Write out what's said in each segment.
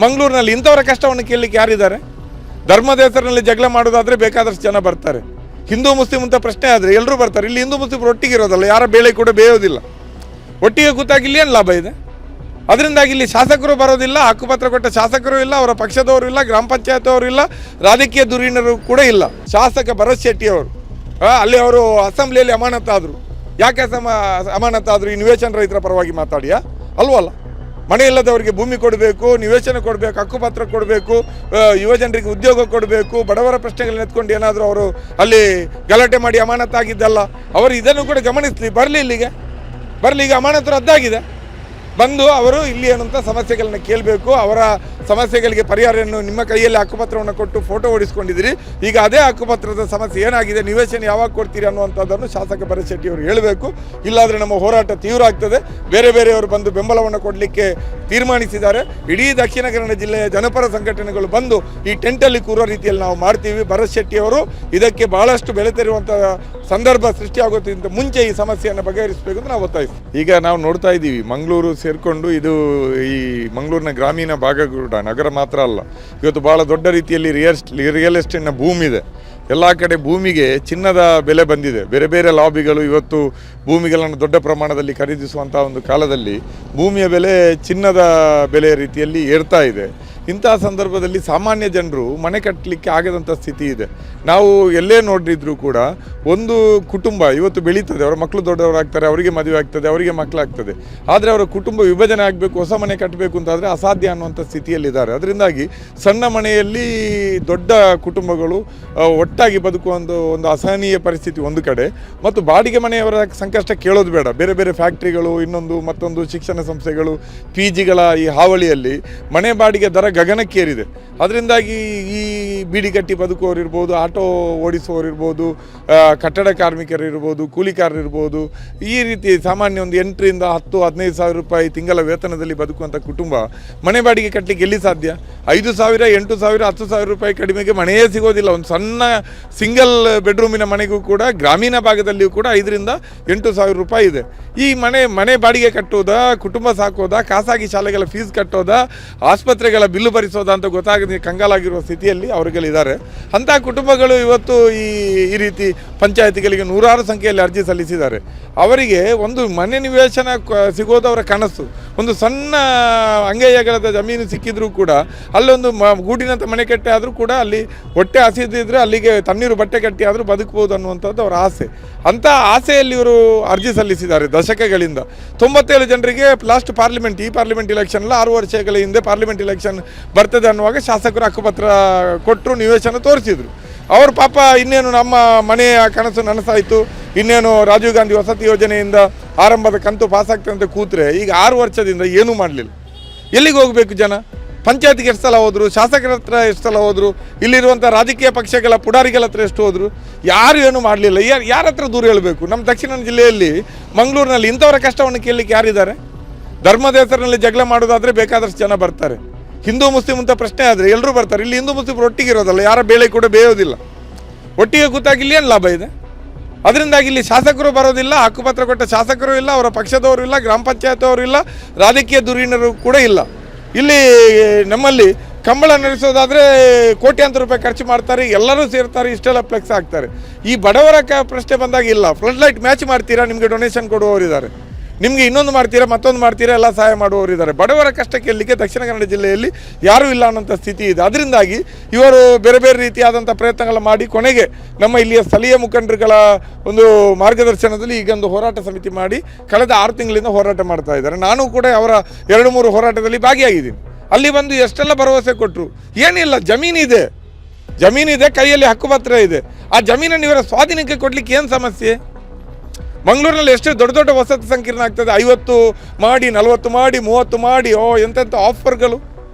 ಮಂಗಳೂರಿನಲ್ಲಿ ಇಂಥವರ ಕಷ್ಟವನ್ನು ಕೇಳಲಿಕ್ಕೆ ಯಾರಿದ್ದಾರೆ? ಧರ್ಮದ ಹೆಸರಿನಲ್ಲಿ ಜಗಳ ಮಾಡೋದಾದರೆ ಬೇಕಾದಷ್ಟು ಜನ ಬರ್ತಾರೆ. ಹಿಂದೂ ಮುಸ್ಲಿಂ ಅಂತ ಪ್ರಶ್ನೆ ಆದರೆ ಎಲ್ಲರೂ ಬರ್ತಾರೆ. ಇಲ್ಲಿ ಹಿಂದೂ ಮುಸ್ಲಿಮರು ಒಟ್ಟಿಗೆ ಇರೋದಲ್ಲ, ಯಾರ ಬೇಳೆ ಕೂಡ ಬೇಯೋದಿಲ್ಲ. ಒಟ್ಟಿಗೆ ಕೂತಾಗಿ ಇಲ್ಲಿ ಏನು ಲಾಭ ಇದೆ? ಅದರಿಂದಾಗಿ ಇಲ್ಲಿ ಶಾಸಕರು ಬರೋದಿಲ್ಲ, ಹಕ್ಕುಪತ್ರ ಕೊಟ್ಟ ಶಾಸಕರು ಇಲ್ಲ, ಅವರ ಪಕ್ಷದವರು ಇಲ್ಲ, ಗ್ರಾಮ ಪಂಚಾಯತ್ ಅವರು ಇಲ್ಲ, ರಾಜಕೀಯ ಧುರೀಣರು ಕೂಡ ಇಲ್ಲ. ಶಾಸಕ ಭರತ್ ಶೆಟ್ಟಿ ಅವರು ಅಲ್ಲಿ ಅವರು ಅಸೆಂಬ್ಲಿಯಲ್ಲಿ ಅಮಾನತಾದರು. ಯಾಕೆ ಅಮಾನತಾದರು? ಈ ನಿವೇಶನ ರೈತರ ಪರವಾಗಿ ಮಾತಾಡಿಯಾ? ಅಲ್ವಲ್ಲ. ಮನೆ ಇಲ್ಲದವರಿಗೆ ಭೂಮಿ ಕೊಡಬೇಕು, ನಿವೇಶನ ಕೊಡಬೇಕು, ಹಕ್ಕುಪತ್ರ ಕೊಡಬೇಕು, ಯುವಜನರಿಗೆ ಉದ್ಯೋಗ ಕೊಡಬೇಕು, ಬಡವರ ಪ್ರಶ್ನೆಗಳನ್ನ ಎತ್ಕೊಂಡು ಏನಾದರೂ ಅವರು ಅಲ್ಲಿ ಗಲಾಟೆ ಮಾಡಿ ಅಮಾನತಾಗಿದ್ದಲ್ಲ. ಅವರು ಇದನ್ನು ಕೂಡ ಗಮನಿಸಲಿ, ಬರಲಿ ಇಲ್ಲಿಗೆ, ಬರಲಿ. ಈಗ ಅಮಾನತು ರದ್ದಾಗಿದೆ, ಬಂದು ಅವರು ಇಲ್ಲಿ ಏನಂತ ಸಮಸ್ಯೆಗಳನ್ನ ಕೇಳಬೇಕು. ಅವರ ಸಮಸ್ಯೆಗಳಿಗೆ ಪರಿಹಾರವನ್ನು ನಿಮ್ಮ ಕೈಯಲ್ಲಿ ಹಕ್ಕುಪತ್ರವನ್ನು ಕೊಟ್ಟು ಫೋಟೋ ಓಡಿಸ್ಕೊಂಡಿದ್ದೀರಿ. ಈಗ ಅದೇ ಹಕ್ಕುಪತ್ರದ ಸಮಸ್ಯೆ ಏನಾಗಿದೆ, ನಿವೇಶನ ಯಾವಾಗ ಕೊಡ್ತೀರಿ ಅನ್ನುವಂಥದ್ದನ್ನು ಶಾಸಕ ಭರತ್ ಶೆಟ್ಟಿ ಅವರು ಹೇಳಬೇಕು. ಇಲ್ಲಾಂದರೆ ನಮ್ಮ ಹೋರಾಟ ತೀವ್ರ ಆಗ್ತದೆ. ಬೇರೆಯವರು ಬಂದು ಬೆಂಬಲವನ್ನು ಕೊಡಲಿಕ್ಕೆ ತೀರ್ಮಾನಿಸಿದ್ದಾರೆ. ಇಡೀ ದಕ್ಷಿಣ ಕನ್ನಡ ಜಿಲ್ಲೆಯ ಜನಪರ ಸಂಘಟನೆಗಳು ಬಂದು ಈ ಟೆಂಟಲ್ಲಿ ಕೂರೋ ರೀತಿಯಲ್ಲಿ ನಾವು ಮಾಡ್ತೀವಿ. ಭರತ್ ಶೆಟ್ಟಿ ಅವರು ಇದಕ್ಕೆ ಬಹಳಷ್ಟು ಬೆಳೆತಿರುವಂಥ ಸಂದರ್ಭ ಸೃಷ್ಟಿಯಾಗೋದ್ರಿಂದ ಮುಂಚೆ ಈ ಸಮಸ್ಯೆಯನ್ನು ಬಗೆಹರಿಸಬೇಕು ಅಂತ ನಾವು ಒತ್ತಾಯಿಸ್ತೀವಿ. ಈಗ ನಾವು ನೋಡ್ತಾ ಇದ್ದೀವಿ, ಮಂಗಳೂರು ಸೇರಿಕೊಂಡು ಇದು ಈ ಮಂಗಳೂರಿನ ಗ್ರಾಮೀಣ ಭಾಗ ಕೂಡ, ನಗರ ಮಾತ್ರ ಅಲ್ಲ, ಇವತ್ತು ಭಾಳ ದೊಡ್ಡ ರೀತಿಯಲ್ಲಿ ರಿಯಲ್ ಎಸ್ಟೇಟ್ನ ಭೂಮಿ ಇದೆ. ಎಲ್ಲ ಕಡೆ ಭೂಮಿಗೆ ಚಿನ್ನದ ಬೆಲೆ ಬಂದಿದೆ. ಬೇರೆ ಬೇರೆ ಲಾಬಿಗಳು ಇವತ್ತು ಭೂಮಿಗಳನ್ನು ದೊಡ್ಡ ಪ್ರಮಾಣದಲ್ಲಿ ಖರೀದಿಸುವಂಥ ಒಂದು ಕಾಲದಲ್ಲಿ ಭೂಮಿಯ ಬೆಲೆ ಚಿನ್ನದ ಬೆಲೆ ರೀತಿಯಲ್ಲಿ ಏರ್ತಾ ಇದೆ. ಇಂತಹ ಸಂದರ್ಭದಲ್ಲಿ ಸಾಮಾನ್ಯ ಜನರು ಮನೆ ಕಟ್ಟಲಿಕ್ಕೆ ಆಗದಂಥ ಸ್ಥಿತಿ ಇದೆ. ನಾವು ಎಲ್ಲೇ ನೋಡಿದ್ರೂ ಕೂಡ ಒಂದು ಕುಟುಂಬ ಇವತ್ತು ಬೆಳೀತದೆ, ಅವರ ಮಕ್ಕಳು ದೊಡ್ಡವರಾಗ್ತಾರೆ, ಅವರಿಗೆ ಮದುವೆ ಆಗ್ತದೆ, ಅವರಿಗೆ ಮಕ್ಕಳಾಗ್ತದೆ. ಆದರೆ ಅವರ ಕುಟುಂಬ ವಿಭಜನೆ ಆಗಬೇಕು, ಹೊಸ ಮನೆ ಕಟ್ಟಬೇಕು ಅಂತಾದರೆ ಅಸಾಧ್ಯ ಅನ್ನುವಂಥ ಸ್ಥಿತಿಯಲ್ಲಿದ್ದಾರೆ. ಅದರಿಂದಾಗಿ ಸಣ್ಣ ಮನೆಯಲ್ಲಿ ದೊಡ್ಡ ಕುಟುಂಬಗಳು ಒಟ್ಟಾಗಿ ಬದುಕುವ ಒಂದು ಅಸಹನೀಯ ಪರಿಸ್ಥಿತಿ ಒಂದು ಕಡೆ, ಮತ್ತು ಬಾಡಿಗೆ ಮನೆಯವರ ಸಂಕಷ್ಟ ಕೇಳೋದು ಬೇಡ. ಬೇರೆ ಬೇರೆ ಫ್ಯಾಕ್ಟ್ರಿಗಳು, ಇನ್ನೊಂದು ಮತ್ತೊಂದು ಶಿಕ್ಷಣ ಸಂಸ್ಥೆಗಳು, PGಗಳ ಈ ಹಾವಳಿಯಲ್ಲಿ ಮನೆ ಬಾಡಿಗೆ ದರ ಗಗನಕ್ಕೇರಿದೆ. ಅದರಿಂದಾಗಿ ಈ ಬೀಡಿ ಕಟ್ಟಿ ಬದುಕುವವರಿರ್ಬೋದು, ಆಟೋ ಓಡಿಸುವವರಿರ್ಬೋದು, ಕಟ್ಟಡ ಕಾರ್ಮಿಕರಿರ್ಬೋದು, ಕೂಲಿಕಾರರಿರ್ಬೋದು, ಈ ರೀತಿ ಸಾಮಾನ್ಯ ಒಂದು 8 ರಿಂದ 10-15 ಸಾವಿರ ರೂಪಾಯಿ ತಿಂಗಳ ವೇತನದಲ್ಲಿ ಬದುಕುವಂಥ ಕುಟುಂಬ ಮನೆ ಬಾಡಿಗೆ ಕಟ್ಟಲಿಕ್ಕೆ ಎಲ್ಲಿ ಸಾಧ್ಯ? 5,000, 8,000, 10,000 ರೂಪಾಯಿ ಕಡಿಮೆಗೆ ಮನೆಯೇ ಸಿಗೋದಿಲ್ಲ. ಒಂದು ಸಣ್ಣ ಸಿಂಗಲ್ ಬೆಡ್ರೂಮಿನ ಮನೆಗೂ ಕೂಡ ಗ್ರಾಮೀಣ ಭಾಗದಲ್ಲಿಯೂ ಕೂಡ 5,000 ರಿಂದ 8,000 ರೂಪಾಯಿ ಇದೆ. ಈ ಮನೆ ಬಾಡಿಗೆ ಕಟ್ಟೋದಾ, ಕುಟುಂಬ ಸಾಕೋದಾ, ಖಾಸಗಿ ಶಾಲೆಗಳ ಫೀಸ್ ಕಟ್ಟೋದಾ, ಆಸ್ಪತ್ರೆಗಳ ಬಿಲ್ಲು ಭರಿಸೋದಾ ಅಂತ ಗೊತ್ತಾಗದೆ ಕಂಗಾಲಾಗಿರುವ ಸ್ಥಿತಿಯಲ್ಲಿ ಅವರುಗಳಿದ್ದಾರೆ. ಅಂಥ ಕುಟುಂಬಗಳು ಇವತ್ತು ಈ ರೀತಿ ಪಂಚಾಯತಿಗಳಿಗೆ ನೂರಾರು ಸಂಖ್ಯೆಯಲ್ಲಿ ಅರ್ಜಿ ಸಲ್ಲಿಸಿದ್ದಾರೆ. ಅವರಿಗೆ ಒಂದು ಮನೆ ನಿವೇಶನ ಸಿಗೋದು ಅವರ ಕನಸು. ಒಂದು ಸಣ್ಣ ಅಂಗೈಯಗಲದ ಜಮೀನು ಸಿಕ್ಕಿದ್ರೂ ಕೂಡ ಅಲ್ಲೊಂದು ಗೂಡಿನಂಥ ಮನೆ ಕಟ್ಟಿ ಆದರೂ ಕೂಡ ಅಲ್ಲಿ ಹೊಟ್ಟೆ ಹಸಿದಿದ್ರೆ ಅಲ್ಲಿಗೆ ತಣ್ಣೀರು ಬಟ್ಟೆ ಕಟ್ಟಿ ಆದರೂ ಬದುಕಬಹುದು ಅನ್ನುವಂಥದ್ದು ಅವರ ಆಸೆ. ಅಂಥ ಆಸೆಯಲ್ಲಿ ಇವರು ಅರ್ಜಿ ಸಲ್ಲಿಸಿದ್ದಾರೆ ದಶಕಗಳಿಂದ. 97 ಜನರಿಗೆ ಲಾಸ್ಟ್ ಈ ಪಾರ್ಲಿಮೆಂಟ್ ಇಲೆಕ್ಷನ್ 6 ವರ್ಷಗಳ ಹಿಂದೆ ಪಾರ್ಲಿಮೆಂಟ್ ಇಲೆಕ್ಷನ್ ಬರ್ತದೆ ಅನ್ನುವಾಗ ಶಾಸಕರು ಹಕ್ಕುಪತ್ರ ಕೊಟ್ಟರು, ನಿವೇಶನ ತೋರಿಸಿದ್ರು. ಅವರು ಪಾಪ ಇನ್ನೇನು ನಮ್ಮ ಮನೆಯ ಕನಸು ನನಸಾಯಿತು, ಇನ್ನೇನು ರಾಜೀವ್ ಗಾಂಧಿ ವಸತಿ ಯೋಜನೆಯಿಂದ ಆರಂಭದ ಕಂತು ಪಾಸಾಗ್ತದೆ ಅಂತ ಕೂತ್ರೆ ಈಗ 6 ವರ್ಷದಿಂದ ಏನೂ ಮಾಡಲಿಲ್ಲ. ಎಲ್ಲಿಗೆ ಹೋಗಬೇಕು ಜನ? ಪಂಚಾಯತ್ಗೆ ಎಷ್ಟು ಸಲ ಹೋದರು, ಶಾಸಕರ ಹತ್ರ ಎಷ್ಟು ಸಲ ಹೋದರು, ಇಲ್ಲಿರುವಂಥ ರಾಜಕೀಯ ಪಕ್ಷಗಳ ಪುಡಾರಿಗಳ ಹತ್ರ ಎಷ್ಟು ಹೋದರು, ಯಾರು ಏನೂ ಮಾಡಲಿಲ್ಲ. ಯಾರ ಹತ್ರ ದೂರ ಹೇಳಬೇಕು? ನಮ್ಮ ದಕ್ಷಿಣ ಜಿಲ್ಲೆಯಲ್ಲಿ ಮಂಗಳೂರಿನಲ್ಲಿ ಇಂಥವರ ಕಷ್ಟವನ್ನು ಕೇಳಲಿಕ್ಕೆ ಯಾರಿದ್ದಾರೆ? ಧರ್ಮದ ಹೆಸರಿನಲ್ಲಿ ಜಗಳ ಮಾಡೋದಾದರೆ ಬೇಕಾದಷ್ಟು ಜನ ಬರ್ತಾರೆ. ಹಿಂದೂ ಮುಸ್ಲಿಂ ಅಂತ ಪ್ರಶ್ನೆ ಆದರೆ ಎಲ್ಲರೂ ಬರ್ತಾರೆ. ಇಲ್ಲಿ ಹಿಂದೂ ಮುಸ್ಲಿಮರು ಒಟ್ಟಿಗೆ ಇರೋದಲ್ಲ, ಯಾರ ಬೇಳೆ ಕೂಡ ಬೇಯೋದಿಲ್ಲ. ಒಟ್ಟಿಗೆ ಕೂತಾಗಿ ಇಲ್ಲಿ ಏನು ಲಾಭ ಇದೆ? ಅದರಿಂದಾಗಿ ಇಲ್ಲಿ ಶಾಸಕರು ಬರೋದಿಲ್ಲ, ಹಕ್ಕುಪತ್ರ ಕೊಟ್ಟ ಶಾಸಕರು ಇಲ್ಲ, ಅವರ ಪಕ್ಷದವರು ಇಲ್ಲ, ಗ್ರಾಮ ಪಂಚಾಯತ್ ಅವರು ಇಲ್ಲ, ರಾಜಕೀಯ ಧುರೀಣರು ಕೂಡ ಇಲ್ಲ. ಇಲ್ಲಿ ನಮ್ಮಲ್ಲಿ ಕಂಬಳ ನಡೆಸೋದಾದರೆ ಕೋಟ್ಯಾಂತರ ರೂಪಾಯಿ ಖರ್ಚು ಮಾಡ್ತಾರೆ, ಎಲ್ಲರೂ ಸೇರ್ತಾರೆ, ಇಷ್ಟೆಲ್ಲ ಫ್ಲೆಕ್ಸ್ ಹಾಕ್ತಾರೆ. ಈ ಬಡವರ ಪ್ರಶ್ನೆ ಬಂದಾಗ ಇಲ್ಲ. ಫ್ಲಡ್ ಲೈಟ್ ಮ್ಯಾಚ್ ಮಾಡ್ತೀರಾ, ನಿಮಗೆ ಡೊನೇಷನ್ ಕೊಡುವವರಿದ್ದಾರೆ, ನಿಮಗೆ ಇನ್ನೊಂದು ಮಾಡ್ತೀರಾ, ಮತ್ತೊಂದು ಮಾಡ್ತೀರಾ, ಎಲ್ಲ ಸಹಾಯ ಮಾಡುವವರಿದ್ದಾರೆ. ಬಡವರ ಕಷ್ಟ ಕೇಳಲಿಕ್ಕೆ ದಕ್ಷಿಣ ಕನ್ನಡ ಜಿಲ್ಲೆಯಲ್ಲಿ ಯಾರೂ ಇಲ್ಲ ಅನ್ನೋಂಥ ಸ್ಥಿತಿ ಇದೆ. ಅದರಿಂದಾಗಿ ಇವರು ಬೇರೆ ಬೇರೆ ರೀತಿಯಾದಂಥ ಪ್ರಯತ್ನಗಳು ಮಾಡಿ ಕೊನೆಗೆ ನಮ್ಮ ಇಲ್ಲಿಯ ಸ್ಥಳೀಯ ಮುಖಂಡರುಗಳ ಒಂದು ಮಾರ್ಗದರ್ಶನದಲ್ಲಿ ಈಗೊಂದು ಹೋರಾಟ ಸಮಿತಿ ಮಾಡಿ ಕಳೆದ 6 ತಿಂಗಳಿಂದ ಹೋರಾಟ ಮಾಡ್ತಾ ಇದ್ದಾರೆ. ನಾನು ಕೂಡ ಅವರ 2-3 ಹೋರಾಟದಲ್ಲಿ ಭಾಗಿಯಾಗಿದ್ದೀನಿ. ಅಲ್ಲಿ ಬಂದು ಎಷ್ಟೆಲ್ಲ ಭರವಸೆ ಕೊಟ್ಟರು. ಏನಿಲ್ಲ, ಜಮೀನಿದೆ, ಕೈಯಲ್ಲಿ ಹಕ್ಕುಪತ್ರ ಇದೆ. ಆ ಜಮೀನನ್ನು ಇವರ ಸ್ವಾಧೀನಕ್ಕೆ ಕೊಡಲಿಕ್ಕೆ ಏನು ಸಮಸ್ಯೆ? ಮಂಗಳೂರಿನಲ್ಲಿ ಎಷ್ಟು ದೊಡ್ಡ ವಸತಿ ಸಂಕೀರ್ಣ ಆಗ್ತದೆ, 50 ಮಾಡಿ, 40 ಮಾಡಿ, 30 ಮಾಡಿ, ಎಂತೆಂಥ ಆಫರ್ಗಳು.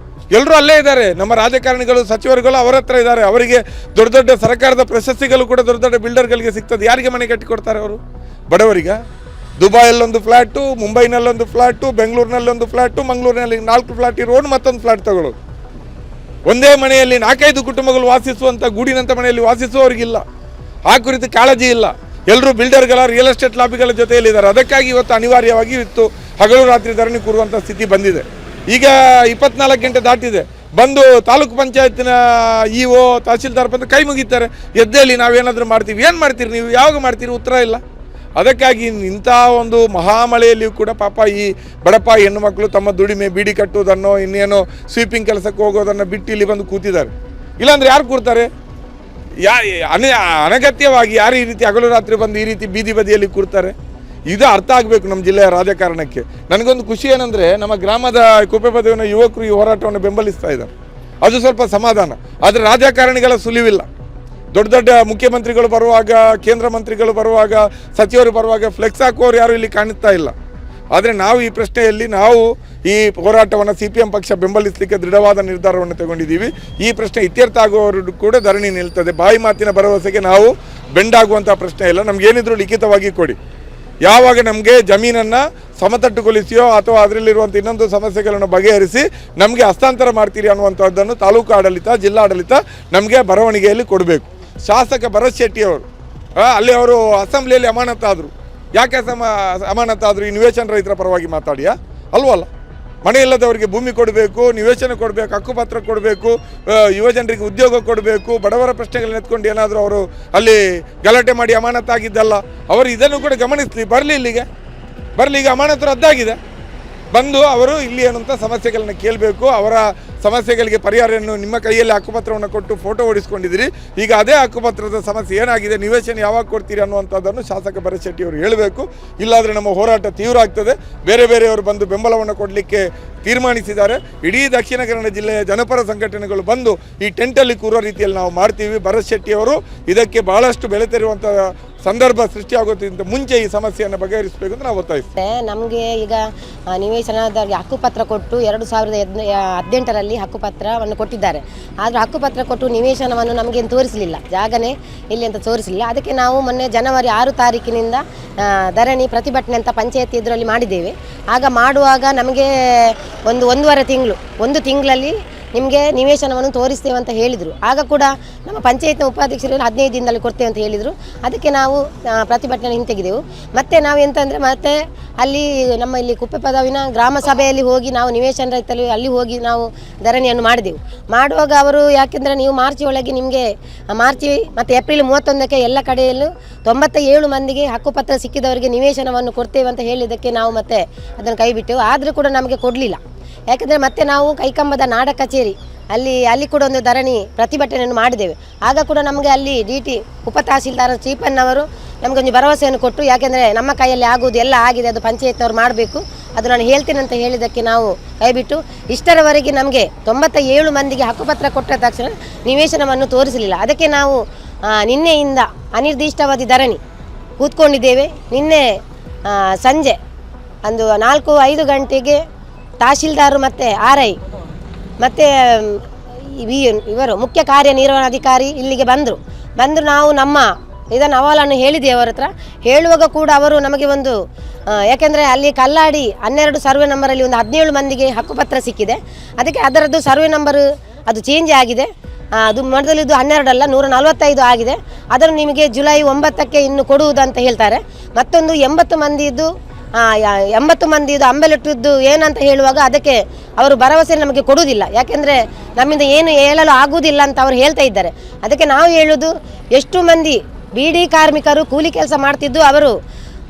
ಎಲ್ಲರೂ ಅಲ್ಲೇ ಇದ್ದಾರೆ. ನಮ್ಮ ರಾಜಕಾರಣಿಗಳು, ಸಚಿವರುಗಳು ಅವರ ಹತ್ರ ಇದ್ದಾರೆ. ಅವರಿಗೆ ದೊಡ್ಡ ಸರ್ಕಾರದ ಪ್ರಶಸ್ತಿಗಳು ಕೂಡ ದೊಡ್ಡ ಬಿಲ್ಡರ್ಗಳಿಗೆ ಸಿಗ್ತದೆ. ಯಾರಿಗೆ ಮನೆ ಕಟ್ಟಿಕೊಡ್ತಾರೆ ಅವರು? ಬಡವರಿಗೆ. ದುಬೈಯಲ್ಲೊಂದು ಫ್ಲ್ಯಾಟು, ಮುಂಬೈನಲ್ಲೊಂದು ಫ್ಲ್ಯಾಟು, ಬೆಂಗಳೂರಿನಲ್ಲೊಂದು ಫ್ಲ್ಯಾಟು, ಮಂಗಳೂರಿನಲ್ಲಿ 4 ಫ್ಲ್ಯಾಟ್ ಇರೋನು ಮತ್ತೊಂದು ಫ್ಲ್ಯಾಟ್ ತಗೊಳ್ಳೋದು. ಒಂದೇ ಮನೆಯಲ್ಲಿ 4-5 ಕುಟುಂಬಗಳು ವಾಸಿಸುವಂಥ ಗೂಡಿನಂಥ ಮನೆಯಲ್ಲಿ ವಾಸಿಸುವವರಿಗಿಲ್ಲ. ಆ ಕುರಿತು ಕಾಳಜಿ ಇಲ್ಲ. ಎಲ್ಲರೂ ಬಿಲ್ಡರ್ಗಳ, ರಿಯಲ್ ಎಸ್ಟೇಟ್ ಲಾಬಿಗಳ ಜೊತೆಯಲ್ಲಿದ್ದಾರೆ. ಅದಕ್ಕಾಗಿ ಇವತ್ತು ಅನಿವಾರ್ಯವಾಗಿ ಹಗಲು ರಾತ್ರಿ ಧರಣಿ ಕೂರುವಂಥ ಸ್ಥಿತಿ ಬಂದಿದೆ. ಈಗ 24 ಗಂಟೆ ದಾಟಿದೆ. ಬಂದು ತಾಲೂಕು ಪಂಚಾಯತಿನ ಇಒ ತಹಸೀಲ್ದಾರ್ ಬಂದು ಕೈ ಮುಗಿತಾರೆ, ಎದ್ದೇಳಿ ನಾವೇನಾದರೂ ಮಾಡ್ತೀವಿ. ಏನು ಮಾಡ್ತೀರಿ ನೀವು, ಯಾವಾಗ ಮಾಡ್ತೀರಿ, ಉತ್ತರ ಇಲ್ಲ. ಅದಕ್ಕಾಗಿ ಇಂಥ ಒಂದು ಮಹಾಮಳೆಯಲ್ಲಿಯೂ ಕೂಡ ಪಾಪ ಈ ಬಡಪ ಹೆಣ್ಣು ಮಕ್ಕಳು ತಮ್ಮ ದುಡಿಮೆ ಬೀಡಿ ಕಟ್ಟುವುದನ್ನು ಇನ್ನೇನೋ ಸ್ವೀಪಿಂಗ್ ಕೆಲಸಕ್ಕೆ ಹೋಗೋದನ್ನು ಬಿಟ್ಟು ಇಲ್ಲಿ ಬಂದು ಕೂತಿದ್ದಾರೆ. ಇಲ್ಲಾಂದರೆ ಯಾರು ಕೂರ್ತಾರೆ? ಅನಗತ್ಯವಾಗಿ ಯಾರು ಈ ರೀತಿ ಹಗಲು ರಾತ್ರಿ ಬಂದು ಈ ರೀತಿ ಬೀದಿ ಬದಿಯಲ್ಲಿ ಕೂರ್ತಾರೆ? ಇದು ಅರ್ಥ ಆಗಬೇಕು ನಮ್ಮ ಜಿಲ್ಲೆಯ ರಾಜಕಾರಣಕ್ಕೆ. ನನಗೊಂದು ಖುಷಿ ಏನಂದರೆ ನಮ್ಮ ಗ್ರಾಮದ ಕುಪ್ಪೆಪದವಿನ ಯುವಕರು ಈ ಹೋರಾಟವನ್ನು ಬೆಂಬಲಿಸ್ತಾ ಇದ್ದಾರೆ, ಅದು ಸ್ವಲ್ಪ ಸಮಾಧಾನ. ಆದರೆ ರಾಜಕಾರಣಿಗಳ ಸುಳಿವಿಲ್ಲ. ದೊಡ್ಡ ದೊಡ್ಡ ಮುಖ್ಯಮಂತ್ರಿಗಳು ಬರುವಾಗ, ಕೇಂದ್ರ ಮಂತ್ರಿಗಳು ಬರುವಾಗ, ಸಚಿವರು ಬರುವಾಗ ಫ್ಲೆಕ್ಸ್ ಹಾಕುವವರು ಯಾರು ಇಲ್ಲಿ ಕಾಣುತ್ತಾ ಇಲ್ಲ. ಆದರೆ ನಾವು ಈ ಪ್ರಶ್ನೆಯಲ್ಲಿ ನಾವು ಈ ಹೋರಾಟವನ್ನು CPM ಪಕ್ಷ ಬೆಂಬಲಿಸಲಿಕ್ಕೆ ದೃಢವಾದ ನಿರ್ಧಾರವನ್ನು ತಗೊಂಡಿದ್ದೀವಿ. ಈ ಪ್ರಶ್ನೆ ಇತ್ಯರ್ಥ ಆಗುವವರೆಗೂ ಕೂಡ ಧರಣಿ ನಿಲ್ತದೆ. ಬಾಯಿ ಮಾತಿನ ಭರವಸೆಗೆ ನಾವು ಬೆಂಡಾಗುವಂಥ ಪ್ರಶ್ನೆ ಇಲ್ಲ. ನಮಗೇನಿದ್ರು ಲಿಖಿತವಾಗಿ ಕೊಡಿ. ಯಾವಾಗ ನಮಗೆ ಜಮೀನನ್ನು ಸಮತಟ್ಟುಗೊಳಿಸಿಯೋ ಅಥವಾ ಅದರಲ್ಲಿರುವಂಥ ಇನ್ನೊಂದು ಸಮಸ್ಯೆಗಳನ್ನು ಬಗೆಹರಿಸಿ ನಮಗೆ ಹಸ್ತಾಂತರ ಮಾಡ್ತೀರಿ ಅನ್ನುವಂಥದ್ದನ್ನು ತಾಲೂಕು ಆಡಳಿತ, ಜಿಲ್ಲಾಡಳಿತ ನಮಗೆ ಬರವಣಿಗೆಯಲ್ಲಿ ಕೊಡಬೇಕು. ಶಾಸಕ ಭರತ್ ಶೆಟ್ಟಿ ಅವರು ಅಲ್ಲಿ ಅವರು ಅಸೆಂಬ್ಲಿಯಲ್ಲಿ ಅಮಾನತಾದರು. ಯಾಕೆ ಅಮಾನತಾದರು? ಈ ನಿವೇಶನ ರೈತರ ಪರವಾಗಿ ಮಾತಾಡಿಯಾ? ಅಲ್ವಲ್ಲ. ಮನೆ ಇಲ್ಲದವರಿಗೆ ಭೂಮಿ ಕೊಡಬೇಕು, ನಿವೇಶನ ಕೊಡಬೇಕು, ಹಕ್ಕುಪತ್ರ ಕೊಡಬೇಕು, ಯುವಜನರಿಗೆ ಉದ್ಯೋಗ ಕೊಡಬೇಕು, ಬಡವರ ಪ್ರಶ್ನೆಗಳನ್ನ ಎತ್ಕೊಂಡು ಏನಾದರೂ ಅವರು ಅಲ್ಲಿ ಗಲಾಟೆ ಮಾಡಿ ಅಮಾನತಾಗಿದ್ದಲ್ಲ. ಅವರು ಇದನ್ನು ಕೂಡ ಗಮನಿಸಲಿ, ಬರಲಿ ಇಲ್ಲಿಗೆ, ಈಗ ಅಮಾನತು ರದ್ದಾಗಿದೆ. ಬಂದು ಅವರು ಇಲ್ಲಿ ಏನಂತ ಸಮಸ್ಯೆಗಳನ್ನ ಕೇಳಬೇಕು. ಅವರ ಸಮಸ್ಯೆಗಳಿಗೆ ಪರಿಹಾರವನ್ನು ನಿಮ್ಮ ಕೈಯಲ್ಲಿ ಹಕ್ಕುಪತ್ರವನ್ನು ಕೊಟ್ಟು ಫೋಟೋ ಓಡಿಸ್ಕೊಂಡಿದ್ದೀರಿ. ಈಗ ಅದೇ ಹಕ್ಕುಪತ್ರದ ಸಮಸ್ಯೆ ಏನಾಗಿದೆ, ನಿವೇಶನ ಯಾವಾಗ ಕೊಡ್ತೀರಿ ಅನ್ನುವಂಥದ್ದನ್ನು ಶಾಸಕ ಭರತ್ ಶೆಟ್ಟಿ ಅವರು ಹೇಳಬೇಕು. ಇಲ್ಲಾಂದರೆ ನಮ್ಮ ಹೋರಾಟ ತೀವ್ರ ಆಗ್ತದೆ. ಬೇರೆಯವರು ಬಂದು ಬೆಂಬಲವನ್ನು ಕೊಡಲಿಕ್ಕೆ ತೀರ್ಮಾನಿಸಿದ್ದಾರೆ. ಇಡೀ ದಕ್ಷಿಣ ಕನ್ನಡ ಜಿಲ್ಲೆಯ ಜನಪರ ಸಂಘಟನೆಗಳು ಬಂದು ಈ ಟೆಂಟಲ್ಲಿ ಕೂರೋ ರೀತಿಯಲ್ಲಿ ನಾವು ಮಾಡ್ತೀವಿ. ಭರತ್ ಶೆಟ್ಟಿ ಅವರು ಇದಕ್ಕೆ ಬಹಳಷ್ಟು ಬೆಳೆತಿರುವಂಥ ಸಂದರ್ಭ ಸೃಷ್ಟಿಯಾಗೋದ್ರಿಂದ ಮುಂಚೆ ಈ ಸಮಸ್ಯೆಯನ್ನು ಬಗೆಹರಿಸಬೇಕು ಅಂತ ನಾವು ಒತ್ತಾಯಿಸ್ತೇವೆ. ನಮಗೆ ಈಗ ನಿವೇಶನದವರಿಗೆ ಹಕ್ಕುಪತ್ರ ಕೊಟ್ಟು 2018ರಲ್ಲಿ ಹಕ್ಕುಪತ್ರವನ್ನು ಕೊಟ್ಟಿದ್ದಾರೆ. ಆದರೆ ಹಕ್ಕುಪತ್ರ ಕೊಟ್ಟು ನಿವೇಶನವನ್ನು ನಮಗೇನು ತೋರಿಸಲಿಲ್ಲ, ಜಾಗನೇ ಇಲ್ಲಿ ಅಂತ ತೋರಿಸಲಿಲ್ಲ. ಅದಕ್ಕೆ ನಾವು ಮೊನ್ನೆ ಜನವರಿ 6 ತಾರೀಕಿನಿಂದ ಧರಣಿ ಪ್ರತಿಭಟನೆ ಅಂತ ಪಂಚಾಯತ್ ಇದರಲ್ಲಿ ಮಾಡಿದ್ದೇವೆ. ಆಗ ಮಾಡುವಾಗ ನಮಗೆ ಒಂದು ತಿಂಗಳಲ್ಲಿ ನಿಮಗೆ ನಿವೇಶನವನ್ನು ತೋರಿಸ್ತೇವೆ ಅಂತ ಹೇಳಿದರು. ಆಗ ಕೂಡ ನಮ್ಮ ಪಂಚಾಯತ್ನ ಉಪಾಧ್ಯಕ್ಷರು 15 ದಿನದಲ್ಲಿ ಕೊಡ್ತೇವೆ ಅಂತ ಹೇಳಿದರು. ಅದಕ್ಕೆ ನಾವು ಪ್ರತಿಭಟನೆ ಹಿಂತೆಗೆದೆವು. ಮತ್ತು ನಾವು ಎಂತಂದರೆ ಮತ್ತೆ ಅಲ್ಲಿ ನಮ್ಮ ಇಲ್ಲಿ ಕುಪ್ಪೆಪದವಿನ ಗ್ರಾಮ ಸಭೆಯಲ್ಲಿ ಹೋಗಿ ನಾವು ನಿವೇಶನ ರೈತರು ಅಲ್ಲಿ ಹೋಗಿ ನಾವು ಧರಣಿಯನ್ನು ಮಾಡಿದೆವು. ಮಾಡುವಾಗ ಅವರು ಯಾಕೆಂದರೆ ನೀವು ಮಾರ್ಚ್ ಒಳಗೆ ನಿಮಗೆ ಮಾರ್ಚ್ ಮತ್ತು ಏಪ್ರಿಲ್ 31ಕ್ಕೆ ಎಲ್ಲ ಕಡೆಯಲ್ಲೂ 97 ಮಂದಿಗೆ ಹಕ್ಕುಪತ್ರ ಸಿಕ್ಕಿದವರಿಗೆ ನಿವೇಶನವನ್ನು ಕೊಡ್ತೇವೆ ಅಂತ ಹೇಳಿದ್ದಕ್ಕೆ ನಾವು ಮತ್ತೆ ಅದನ್ನು ಕೈ ಬಿಟ್ಟೆವು. ಆದರೂ ಕೂಡ ನಮಗೆ ಕೊಡಲಿಲ್ಲ. ಯಾಕೆಂದರೆ ಮತ್ತೆ ನಾವು ಕೈಕಂಬದ ನಾಡ ಕಚೇರಿ ಅಲ್ಲಿ ಕೂಡ ಒಂದು ಧರಣಿ ಪ್ರತಿಭಟನೆಯನ್ನು ಮಾಡಿದ್ದೇವೆ. ಆಗ ಕೂಡ ನಮಗೆ ಅಲ್ಲಿ DT ಉಪ ತಹಸೀಲ್ದಾರ್ ಚೀಪನ್ನವರು ನಮಗೊಂದು ಭರವಸೆಯನ್ನು ಕೊಟ್ಟು, ಯಾಕೆಂದರೆ ನಮ್ಮ ಕೈಯಲ್ಲಿ ಆಗುವುದು ಎಲ್ಲ ಆಗಿದೆ, ಅದು ಪಂಚಾಯತ್ನವರು ಮಾಡಬೇಕು, ಅದು ನಾನು ಹೇಳ್ತೀನಿ ಅಂತ ಹೇಳಿದ್ದಕ್ಕೆ ನಾವು ಕೈಬಿಟ್ಟು ಇಷ್ಟರವರೆಗೆ ನಮಗೆ 97 ಮಂದಿಗೆ ಹಕ್ಕುಪತ್ರ ಕೊಟ್ಟ ತಕ್ಷಣ ನಿವೇಶನವನ್ನು ತೋರಿಸಲಿಲ್ಲ. ಅದಕ್ಕೆ ನಾವು ನಿನ್ನೆಯಿಂದ ಅನಿರ್ದಿಷ್ಟಾವಧಿ ಧರಣಿ ಕೂತ್ಕೊಂಡಿದ್ದೇವೆ. ನಿನ್ನೆ ಸಂಜೆ ಒಂದು 4-5 ಗಂಟೆಗೆ ತಹಶೀಲ್ದಾರ್ ಮತ್ತು RI ಮತ್ತು ಇವರು ಮುಖ್ಯ ಕಾರ್ಯನಿರ್ವಹಣಾಧಿಕಾರಿ ಇಲ್ಲಿಗೆ ಬಂದರು. ನಾವು ನಮ್ಮ ಇದನ್ನು ಅಹವಾಲನ್ನು ಹೇಳಿದ್ದೇವೆ ಅವರ ಹತ್ರ. ಹೇಳುವಾಗ ಕೂಡ ಅವರು ನಮಗೆ ಒಂದು ಯಾಕೆಂದರೆ ಅಲ್ಲಿ ಕಲ್ಲಾಡಿ 12 ಸರ್ವೆ ನಂಬರಲ್ಲಿ ಒಂದು 17 ಮಂದಿಗೆ ಹಕ್ಕುಪತ್ರ ಸಿಕ್ಕಿದೆ. ಅದಕ್ಕೆ ಅದರದ್ದು ಸರ್ವೆ ನಂಬರ್ ಅದು ಚೇಂಜ್ ಆಗಿದೆ. ಅದು ಮೊದಲಿದ್ದು 12 ಅಲ್ಲ 145 ಆಗಿದೆ. ಅದನ್ನು ನಿಮಗೆ ಜುಲೈ 9ಕ್ಕೆ ಇನ್ನು ಕೊಡುವುದಂತ ಹೇಳ್ತಾರೆ. ಮತ್ತೊಂದು 80 ಮಂದಿದು ಅಂಬೆಲಿಟ್ಟಿದ್ದು ಏನಂತ ಹೇಳುವಾಗ ಅದಕ್ಕೆ ಅವರು ಭರವಸೆ ನಮಗೆ ಕೊಡುವುದಿಲ್ಲ. ಯಾಕೆಂದರೆ ನಮ್ಮಿಂದ ಏನು ಹೇಳಲು ಆಗುವುದಿಲ್ಲ ಅಂತ ಅವರು ಹೇಳ್ತಾ ಇದ್ದಾರೆ. ಅದಕ್ಕೆ ನಾವು ಹೇಳೋದು, ಎಷ್ಟು ಮಂದಿ ಬೀಡಿ ಕಾರ್ಮಿಕರು ಕೂಲಿ ಕೆಲಸ ಮಾಡ್ತಿದ್ದು ಅವರು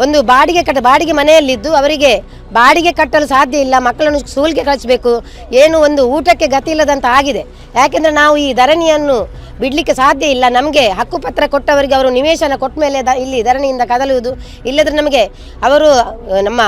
ಒಂದು ಬಾಡಿಗೆ ಮನೆಯಲ್ಲಿದ್ದು ಅವರಿಗೆ ಬಾಡಿಗೆ ಕಟ್ಟಲು ಸಾಧ್ಯ ಇಲ್ಲ, ಮಕ್ಕಳನ್ನು ಸ್ಕೂಲ್ಗೆ ಕಳಿಸಬೇಕು, ಏನು ಒಂದು ಊಟಕ್ಕೆ ಗತಿ ಇಲ್ಲದಂತ ಆಗಿದೆ. ಯಾಕೆಂದರೆ ನಾವು ಈ ಧರಣಿಯನ್ನು ಬಿಡಲಿಕ್ಕೆ ಸಾಧ್ಯ ಇಲ್ಲ. ನಮಗೆ ಹಕ್ಕುಪತ್ರ ಕೊಟ್ಟವರಿಗೆ ಅವರು ನಿವೇಶನ ಕೊಟ್ಟ ಮೇಲೆ ಇಲ್ಲಿ ಧರಣಿಯಿಂದ ಕದಲುವುದು. ಇಲ್ಲದ್ರೆ ನಮಗೆ ಅವರು ನಮ್ಮ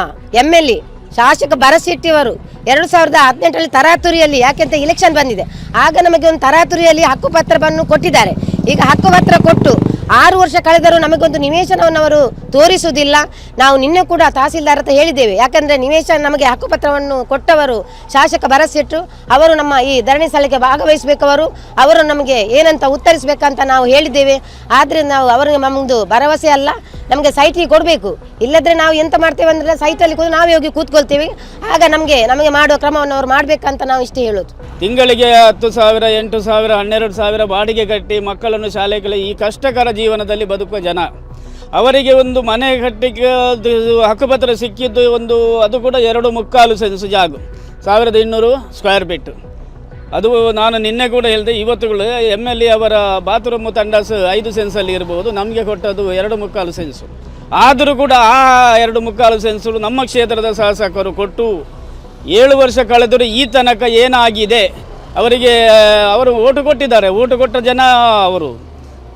MLA ಶಾಸಕ ಭರತ್ ಶೆಟ್ಟಿ ಅವರು 2018ರಲ್ಲಿ ತರಾತುರಿಯಲ್ಲಿ, ಯಾಕೆಂತ ಇಲೆಕ್ಷನ್ ಬಂದಿದೆ, ಆಗ ನಮಗೆ ಒಂದು ತರಾತುರಿಯಲ್ಲಿ ಹಕ್ಕುಪತ್ರವನ್ನು ಕೊಟ್ಟಿದ್ದಾರೆ. ಈಗ ಹಕ್ಕುಪತ್ರ ಕೊಟ್ಟು 6 ವರ್ಷ ಕಳೆದರೂ ನಮಗೊಂದು ನಿವೇಶನವನ್ನು ಅವರು ತೋರಿಸುವುದಿಲ್ಲ. ನಾವು ನಿನ್ನೆ ಕೂಡ ತಹಸೀಲ್ದಾರ್ ಹತ್ರ ಹೇಳಿದ್ದೇವೆ. ಯಾಕಂದರೆ ನಿವೇಶನ ನಮಗೆ ಹಕ್ಕುಪತ್ರವನ್ನು ಕೊಟ್ಟವರು ಶಾಸಕ ಭರತ್ ಶೆಟ್ಟಿ ಅವರು ನಮ್ಮ ಈ ಧರಣಿ ಸ್ಥಳಕ್ಕೆ ಭಾಗವಹಿಸಬೇಕವರು, ಅವರು ನಮಗೆ ಏನಂತ ಉತ್ತರಿಸಬೇಕಂತ ನಾವು ಹೇಳಿದ್ದೇವೆ. ಆದರೆ ನಾವು ಅವರಿಗೆ ನಮ್ಮದು ಭರವಸೆ ಅಲ್ಲ, ನಮಗೆ ಸೈಟಿಗೆ ಕೊಡಬೇಕು. ಇಲ್ಲದ್ರೆ ನಾವು ಎಂತ ಮಾಡ್ತೇವೆ ಅಂದರೆ ಸೈಟಲ್ಲಿ ನಾವೇ ಹೋಗಿ ಕೂತ್ಕೊಳ್ತೇವೆ. ಆಗ ನಮಗೆ ಮಾಡುವ ಕ್ರಮವನ್ನು ಅವರು ಮಾಡಬೇಕಂತ ನಾವು ಇಷ್ಟೇ ಹೇಳೋದು. ತಿಂಗಳಿಗೆ 10,000, 8,000, 12,000 ಬಾಡಿಗೆ ಕಟ್ಟಿ ಮಕ್ಕಳನ್ನು ಶಾಲೆಗೆ ಈ ಕಷ್ಟಕರ ಜೀವನದಲ್ಲಿ ಬದುಕುವ ಜನ, ಅವರಿಗೆ ಒಂದು ಮನೆ ಕಟ್ಟಿಗೆ ಹಕ್ಕುಪತ್ರ ಸಿಕ್ಕಿದ್ದು ಅದು ಕೂಡ 2.25 ಸೆನ್ಸ್ ಜಾಗ, 1200 ಸ್ಕ್ವೇರ್ ಫೀಟ್. ಅದು ನಾನು ನಿನ್ನೆ ಕೂಡ ಹೇಳಿದೆ, ಇವತ್ತುಗಳು MLA ಅವರ ಬಾತ್ರೂಮ್ ತಂಡಸ್ 5 ಸೆನ್ಸಲ್ಲಿ ಇರ್ಬೋದು, ನಮಗೆ ಕೊಟ್ಟದ್ದು 2.25 ಸೆನ್ಸು. ಆದರೂ ಕೂಡ ಆ 2.25 ಸೆನ್ಸು ನಮ್ಮ ಕ್ಷೇತ್ರದ ಶಾಸಕರು ಕೊಟ್ಟು 7 ವರ್ಷ ಕಳೆದರೂ ಈ ತನಕ ಏನಾಗಿದೆ ಅವರಿಗೆ, ಅವರು ಓಟು ಕೊಟ್ಟಿದ್ದಾರೆ, ಓಟು ಕೊಟ್ಟ ಜನ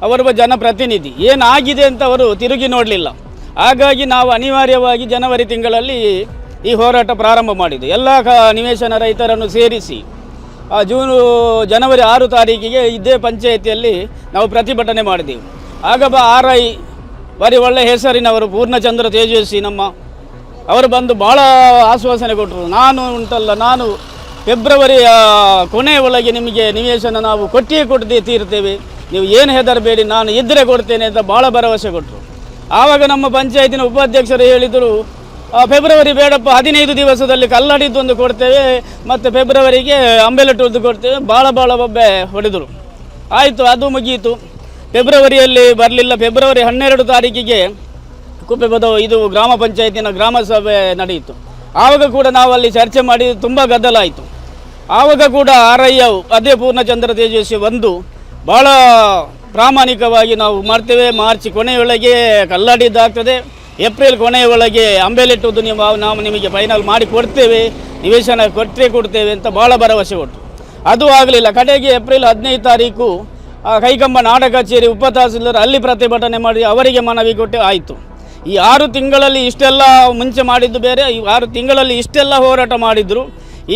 ಅವರ ಜನಪ್ರತಿನಿಧಿ, ಏನಾಗಿದೆ ಅಂತ ಅವರು ತಿರುಗಿ ನೋಡಲಿಲ್ಲ. ಹಾಗಾಗಿ ನಾವು ಅನಿವಾರ್ಯವಾಗಿ ಜನವರಿ ತಿಂಗಳಲ್ಲಿ ಈ ಹೋರಾಟ ಪ್ರಾರಂಭ ಮಾಡಿದ್ದು. ಎಲ್ಲ ನಿವೇಶನ ರೈತರನ್ನು ಸೇರಿಸಿ ಜನವರಿ 6 ತಾರೀಕಿಗೆ ಇದೇ ಪಂಚಾಯಿತಿಯಲ್ಲಿ ನಾವು ಪ್ರತಿಭಟನೆ ಮಾಡಿದೆವು. ಆಗ RI ಬರೀ ಒಳ್ಳೆ ಹೆಸರಿನವರು ಪೂರ್ಣಚಂದ್ರ ತೇಜಸ್ವಿ ಅವರು ಬಂದು ಭಾಳ ಆಶ್ವಾಸನೆ ಕೊಟ್ಟರು. ನಾನು ಫೆಬ್ರವರಿಯ ಕೊನೆಯ ಒಳಗೆ ನಿಮಗೆ ನಿವೇಶನ ನಾವು ಕೊಟ್ಟೇ ತೀರ್ತೇವೆ, ನೀವು ಏನು ಹೆದರಬೇಡಿ, ನಾನು ಇದ್ದರೆ ಕೊಡ್ತೇನೆ ಅಂತ ಭಾಳ ಭರವಸೆ ಕೊಟ್ಟರು. ಆವಾಗ ನಮ್ಮ ಪಂಚಾಯತಿನ ಉಪಾಧ್ಯಕ್ಷರು ಹೇಳಿದರು, ಫೆಬ್ರವರಿ ಬೇಡಪ್ಪ, 15 ದಿವಸದಲ್ಲಿ ಕಲ್ಲಡಿದ್ದೊಂದು ಕೊಡ್ತೇವೆ ಮತ್ತು ಫೆಬ್ರವರಿಗೆ ಅಂಬೇಲೆಟ್ಟೊಂದು ಕೊಡ್ತೇವೆ, ಭಾಳ ಬೊಬ್ಬೆ ಹೊಡೆದರು. ಆಯಿತು, ಅದು ಮುಗಿಯಿತು. ಫೆಬ್ರವರಿಯಲ್ಲಿ ಬರಲಿಲ್ಲ. ಫೆಬ್ರವರಿ 12 ತಾರೀಕಿಗೆ ಕುಪ್ಪೆಬದ ಇದು ಗ್ರಾಮ ಪಂಚಾಯತಿನ ಗ್ರಾಮ ಸಭೆ ನಡೆಯಿತು. ಆವಾಗ ಕೂಡ ನಾವು ಅಲ್ಲಿ ಚರ್ಚೆ ಮಾಡಿ ತುಂಬ ಗದ್ದಲ ಆಯಿತು. ಆವಾಗ ಕೂಡ RI ಅದೇ ಪೂರ್ಣಚಂದ್ರ ತೇಜಸ್ವಿ ಬಂದು ಭಾಳ ಪ್ರಾಮಾಣಿಕವಾಗಿ ನಾವು ಮಾಡ್ತೇವೆ, ಮಾರ್ಚ್ ಕೊನೆಯೊಳಗೆ ಕಲ್ಲಡಿದ್ದಾಗ್ತದೆ, ಏಪ್ರಿಲ್ ಕೊನೆಯ ಒಳಗೆ ಅಂಬೇಲೆಟ್ಟುವುದು ನಾವು ನಿಮಗೆ ಫೈನಲ್ ಮಾಡಿ ಕೊಡ್ತೇವೆ, ನಿವೇಶನ ಕೊಡ್ತೇವೆ ಅಂತ ಭಾಳ ಭರವಸೆ ಕೊಟ್ಟು ಅದು ಆಗಲಿಲ್ಲ. ಕಡೆಗೆ ಏಪ್ರಿಲ್ 15 ತಾರೀಕು ಕೈಕಂಬ ನಾಡ ಕಚೇರಿ ಉಪತಹಸೀಲ್ದಾರ್ ಅಲ್ಲಿ ಪ್ರತಿಭಟನೆ ಮಾಡಿ ಅವರಿಗೆ ಮನವಿ ಕೊಟ್ಟು ಆಯಿತು. ಈ 6 ತಿಂಗಳಲ್ಲಿ ಇಷ್ಟೆಲ್ಲ ಮುಂಚೆ ಮಾಡಿದ್ದು ಬೇರೆ, ಈ 6 ತಿಂಗಳಲ್ಲಿ ಇಷ್ಟೆಲ್ಲ ಹೋರಾಟ ಮಾಡಿದರು.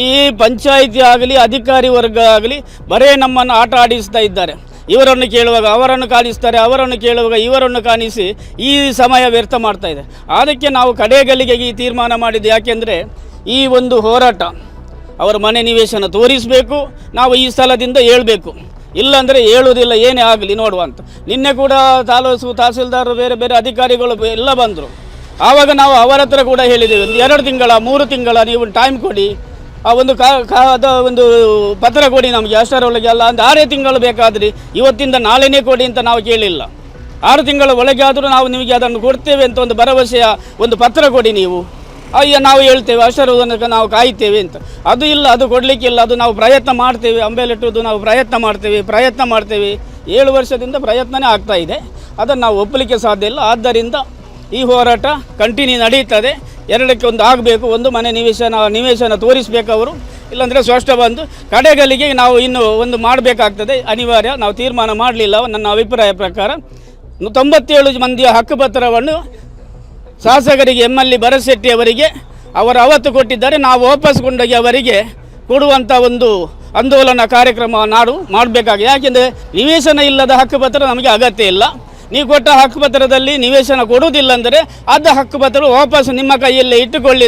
ಈ ಪಂಚಾಯಿತಿ ಆಗಲಿ ಅಧಿಕಾರಿ ವರ್ಗ ಆಗಲಿ ಬರೇ ನಮ್ಮನ್ನು ಆಟ ಆಡಿಸ್ತಾ ಇದ್ದಾರೆ. ಇವರನ್ನು ಕೇಳುವಾಗ ಅವರನ್ನು ಕಾಣಿಸ್ತಾರೆ, ಅವರನ್ನು ಕೇಳುವಾಗ ಇವರನ್ನು ಕಾಣಿಸಿ ಈ ಸಮಯ ವ್ಯರ್ಥ ಮಾಡ್ತಾ ಇದೆ. ಅದಕ್ಕೆ ನಾವು ಕಡೆಗಳಿಗೆ ಈ ತೀರ್ಮಾನ ಮಾಡಿದ್ದು. ಯಾಕೆಂದರೆ ಈ ಒಂದು ಹೋರಾಟ ಅವರ ಮನೆ ನಿವೇಶನ ತೋರಿಸಬೇಕು, ನಾವು ಈ ಸ್ಥಳದಿಂದ ಹೇಳಬೇಕು, ಇಲ್ಲಾಂದರೆ ಹೇಳುವುದಿಲ್ಲ, ಏನೇ ಆಗಲಿ ನೋಡುವ ಅಂತ. ನಿನ್ನೆ ಕೂಡ ತಹಸೀಲ್ದಾರ್ ಬೇರೆ ಬೇರೆ ಅಧಿಕಾರಿಗಳು ಎಲ್ಲ ಬಂದರು. ಆವಾಗ ನಾವು ಅವರ ಹತ್ರ ಕೂಡ ಹೇಳಿದ್ದೇವೆ, 2 ತಿಂಗಳ 3 ತಿಂಗಳ ನೀವು ಟೈಮ್ ಕೊಡಿ, ಒಂದು ಒಂದು ಪತ್ರ ಕೊಡಿ ನಮಗೆ, ಅಷ್ಟರೊಳಗೆ ಅಲ್ಲ ಒಂದು 6 ತಿಂಗಳು ಬೇಕಾದ್ರಿ, ಇವತ್ತಿಂದ ನಾಳೆನೇ ಕೊಡಿ ಅಂತ ನಾವು ಕೇಳಿಲ್ಲ. 6 ತಿಂಗಳ ಒಳಗೆ ಆದರೂ ನಾವು ನಿಮಗೆ ಅದನ್ನು ಕೊಡ್ತೇವೆ ಅಂತ ಒಂದು ಭರವಸೆಯ ಒಂದು ಪತ್ರ ಕೊಡಿ ನೀವು, ನಾವು ಹೇಳ್ತೇವೆ, ಅಷ್ಟರ ತನಕ ನಾವು ಕಾಯ್ತೇವೆ ಅಂತ. ಅದು ಇಲ್ಲ, ಅದು ಕೊಡಲಿಕ್ಕಿಲ್ಲ. ಅದು ನಾವು ಪ್ರಯತ್ನ ಮಾಡ್ತೇವೆ, ಅಂಬೇಲೆಟ್ಟುವುದು ನಾವು ಪ್ರಯತ್ನ ಮಾಡ್ತೇವೆ. 7 ವರ್ಷದಿಂದ ಪ್ರಯತ್ನವೇ ಆಗ್ತಾ ಇದೆ, ಅದನ್ನು ನಾವು ಒಪ್ಪಲಿಕ್ಕೆ ಸಾಧ್ಯ ಇಲ್ಲ. ಆದ್ದರಿಂದ ಈ ಹೋರಾಟ ಕಂಟಿನ್ಯೂ ನಡೀತದೆ. 2ಕ್ಕೆ 1 ಆಗಬೇಕು, ಒಂದು ಮನೆ ನಿವೇಶನ ತೋರಿಸಬೇಕು ಅವರು, ಇಲ್ಲಾಂದರೆ ಸ್ಪಷ್ಟ ಬಂದು ಕಡೆಗಳಿಗೆ ನಾವು ಇನ್ನೂ ಒಂದು ಮಾಡಬೇಕಾಗ್ತದೆ, ಅನಿವಾರ್ಯ. ನಾವು ತೀರ್ಮಾನ ಮಾಡಲಿಲ್ಲ. ನನ್ನ ಅಭಿಪ್ರಾಯ ಪ್ರಕಾರ 97 ಮಂದಿಯ ಹಕ್ಕುಪತ್ರವನ್ನು ಶಾಸಕರಿಗೆ MLA ಭರತ್ಶೆಟ್ಟಿ ಅವರಿಗೆ ಅವರು ಅವತ್ತು ಕೊಟ್ಟಿದ್ದಾರೆ. ನಾವು ವಾಪಸ್ ಕೊಂಡೋಗಿ ಅವರಿಗೆ ಕೊಡುವಂಥ ಒಂದು ಆಂದೋಲನ ಕಾರ್ಯಕ್ರಮ ನಾಡು ಮಾಡಬೇಕಾಗಿದೆ. ಯಾಕೆಂದರೆ ನಿವೇಶನ ಇಲ್ಲದ ಹಕ್ಕುಪತ್ರ ನಮಗೆ ಅಗತ್ಯ ಇಲ್ಲ. ನೀವು ಕೊಟ್ಟ ಹಕ್ಕುಪತ್ರದಲ್ಲಿ ನಿವೇಶನ ಕೊಡುವುದಿಲ್ಲ ಅಂದರೆ ಅದ ಹಕ್ಕುಪತ್ರ ವಾಪಸ್ ನಿಮ್ಮ ಕೈಯಲ್ಲೇ ಇಟ್ಟುಕೊಳ್ಳಿ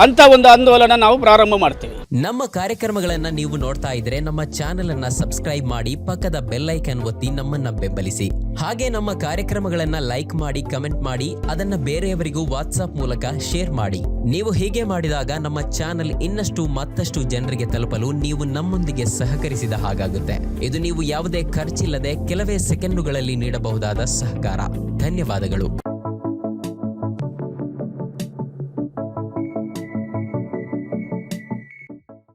ಅಂತ ಒಂದು ಆಂದೋಲನ ನಾವು ಪ್ರಾರಂಭ ಮಾಡ್ತೀವಿ. ನಮ್ಮ ಕಾರ್ಯಕ್ರಮಗಳನ್ನ ನೀವು ನೋಡ್ತಾ ಇದ್ರೆ ನಮ್ಮ ಚಾನೆಲ್ ಅನ್ನ ಸಬ್ಸ್ಕ್ರೈಬ್ ಮಾಡಿ, ಪಕ್ಕದ ಬೆಲ್ ಐಕಾನ್ ಒತ್ತಿ ನಮ್ಮನ್ನ ಬೆಂಬಲಿಸಿ. ಹಾಗೆ ನಮ್ಮ ಕಾರ್ಯಕ್ರಮಗಳನ್ನ ಲೈಕ್ ಮಾಡಿ, ಕಮೆಂಟ್ ಮಾಡಿ, ಅದನ್ನ ಬೇರೆಯವರಿಗೂ ವಾಟ್ಸ್ಆಪ್ ಮೂಲಕ ಶೇರ್ ಮಾಡಿ. ನೀವು ಹೀಗೆ ಮಾಡಿದಾಗ ನಮ್ಮ ಚಾನೆಲ್ ಮತ್ತಷ್ಟು ಜನರಿಗೆ ತಲುಪಲು ನೀವು ನಮ್ಮೊಂದಿಗೆ ಸಹಕರಿಸಿದ ಹಾಗಾಗುತ್ತೆ. ಇದು ನೀವು ಯಾವುದೇ ಖರ್ಚಿಲ್ಲದೆ ಕೆಲವೇ ಸೆಕೆಂಡುಗಳಲ್ಲಿ ನೀಡಬಹುದಾದ ಸಹಕಾರ. ಧನ್ಯವಾದಗಳು.